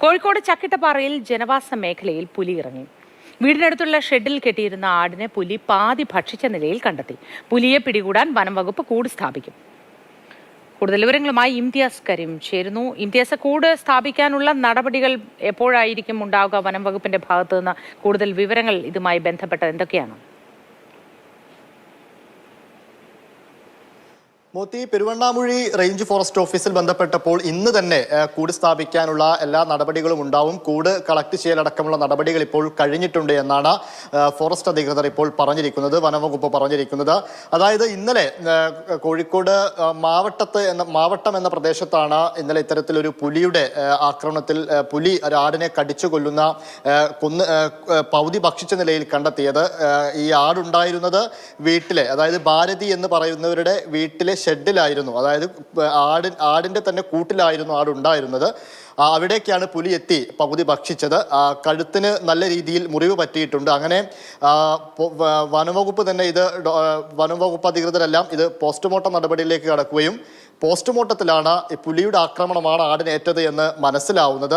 കോഴിക്കോട് ചക്കിട്ടപ്പാറയിൽ ജനവാസ മേഖലയിൽ പുലി ഇറങ്ങി. വീടിനടുത്തുള്ള ഷെഡിൽ കെട്ടിയിരുന്ന ആടിനെ പുലി പാതി ഭക്ഷിച്ച നിലയിൽ കണ്ടെത്തി. പുലിയെ പിടികൂടാൻ വനം വകുപ്പ് കൂട് സ്ഥാപിക്കും. കൂടുതൽ വിവരങ്ങളുമായി ഇംതിയാസ് കരീം ചേരുന്നു. ഇംതിയാസ്, കൂട് സ്ഥാപിക്കാനുള്ള നടപടികൾ എപ്പോഴായിരിക്കും ഉണ്ടാവുക? വനം വകുപ്പിന്റെ ഭാഗത്തു നിന്ന് കൂടുതൽ വിവരങ്ങൾ ഇതുമായി ബന്ധപ്പെട്ട എന്തൊക്കെയാണ്? മോത്തി, പെരുവണ്ണാമുഴി റേഞ്ച് ഫോറസ്റ്റ് ഓഫീസിൽ ബന്ധപ്പെട്ടപ്പോൾ ഇന്ന് തന്നെ കൂട് സ്ഥാപിക്കാനുള്ള എല്ലാ നടപടികളും ഉണ്ടാവും. കൂട് കളക്ട് ചെയ്യലടക്കമുള്ള നടപടികൾ ഇപ്പോൾ കഴിഞ്ഞിട്ടുണ്ട് എന്നാണ് ഫോറസ്റ്റ് അധികൃതർ ഇപ്പോൾ പറഞ്ഞിരിക്കുന്നത്, വനംവകുപ്പ് പറഞ്ഞിരിക്കുന്നത്. അതായത് ഇന്നലെ കോഴിക്കോട് മാവട്ടം എന്ന പ്രദേശത്താണ് ഇന്നലെ ഇത്തരത്തിലൊരു പുലിയുടെ ആക്രമണത്തിൽ പുലി ഒരാടിനെ കടിച്ചു കൊല്ലുന്ന പൗതി ഭക്ഷിച്ച നിലയിൽ കണ്ടെത്തിയത്. ഈ ആടുണ്ടായിരുന്നത് വീട്ടിലെ, അതായത് ഭാരതി എന്ന് പറയുന്നവരുടെ വീട്ടിലെ ഷെഡിലായിരുന്നു. അതായത് ആടിന്റെ തന്നെ കൂട്ടിലായിരുന്നു ആടുണ്ടായിരുന്നത്. അവിടേക്കാണ് പുലി എത്തി പകുതി ഭക്ഷിച്ചത്. കഴുത്തിന് നല്ല രീതിയിൽ മുറിവ് പറ്റിയിട്ടുണ്ട്. അങ്ങനെ വനംവകുപ്പ് തന്നെ വനംവകുപ്പ് അധികൃതരെല്ലാം ഇത് പോസ്റ്റ്മോർട്ടം നടപടിയിലേക്ക് കടക്കുകയും പോസ്റ്റ്മോർട്ടത്തിലാണ് പുലിയുടെ ആക്രമണമാണ് ആടിനേറ്റത് എന്ന് മനസ്സിലാവുന്നത്.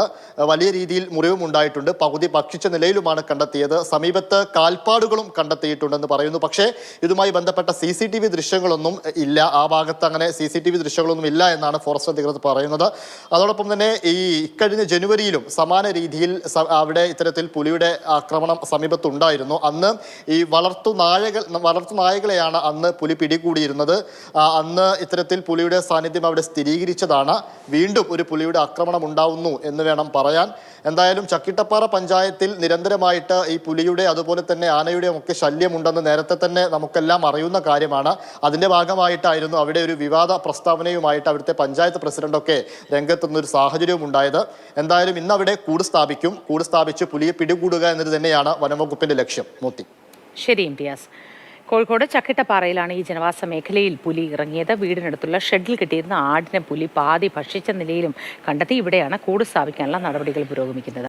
വലിയ രീതിയിൽ മുറിവും ഉണ്ടായിട്ടുണ്ട്. പകുതി ഭക്ഷിച്ച നിലയിലുമാണ് കണ്ടെത്തിയത്. സമീപത്ത് കാൽപ്പാടുകളും കണ്ടെത്തിയിട്ടുണ്ടെന്ന് പറയുന്നു. പക്ഷേ ഇതുമായി ബന്ധപ്പെട്ട CCTV ദൃശ്യങ്ങളൊന്നും ഇല്ല. ആ ഭാഗത്ത് അങ്ങനെ CCTV ദൃശ്യങ്ങളൊന്നും ഇല്ല എന്നാണ് ഫോറസ്റ്റ് അധികൃതർ പറയുന്നത്. അതോടൊപ്പം തന്നെ ഈ ഇക്കഴിഞ്ഞ ജനുവരിയിലും സമാന രീതിയിൽ അവിടെ ഇത്തരത്തിൽ പുലിയുടെ ആക്രമണം സമീപത്തുണ്ടായിരുന്നു. അന്ന് ഈ വളർത്തുനായകളെയാണ് അന്ന് പുലി പിടികൂടിയിരുന്നത്. അന്ന് ഇത്തരത്തിൽ പുലിയുടെ സാന്നിധ്യം അവിടെ സ്ഥിരീകരിച്ചതാണ്. വീണ്ടും ഒരു പുലിയുടെ ആക്രമണം ഉണ്ടാവുന്നു എന്ന് വേണം പറയാൻ. എന്തായാലും ചക്കിട്ടപ്പാറ പഞ്ചായത്തിൽ നിരന്തരമായിട്ട് ഈ പുലിയുടെ അതുപോലെ തന്നെ ആനയുടെയും ഒക്കെ ശല്യമുണ്ടെന്ന് നേരത്തെ തന്നെ നമുക്കെല്ലാം അറിയുന്ന കാര്യമാണ്. അതിന്റെ ഭാഗമായിട്ടായിരുന്നു അവിടെ ഒരു വിവാദ പ്രസ്താവനയുമായിട്ട് അവിടുത്തെ പഞ്ചായത്ത് പ്രസിഡന്റൊക്കെ രംഗത്തുന്ന ഒരു സാഹചര്യവും ഉണ്ടായത്. എന്തായാലും ഇന്ന് അവിടെ കൂട് സ്ഥാപിക്കും. കൂട് സ്ഥാപിച്ച് പുലിയെ പിടികൂടുക എന്നത് തന്നെയാണ് വനംവകുപ്പിന്റെ ലക്ഷ്യം. മോത്തി. ശരി ഇംതിയാസ്. കോഴിക്കോട് ചക്കിട്ടപ്പാറയിലാണ് ഈ ജനവാസ മേഖലയിൽ പുലി ഇറങ്ങിയത്. വീടിനടുത്തുള്ള ഷെഡിൽ കെട്ടിയിരുന്ന ആടിനെ പുലി പാതി ഭക്ഷിച്ച നിലയിലും കണ്ടെത്തി. ഇവിടെയാണ് കൂട് സ്ഥാപിക്കാനുള്ള നടപടികൾ പുരോഗമിക്കുന്നത്.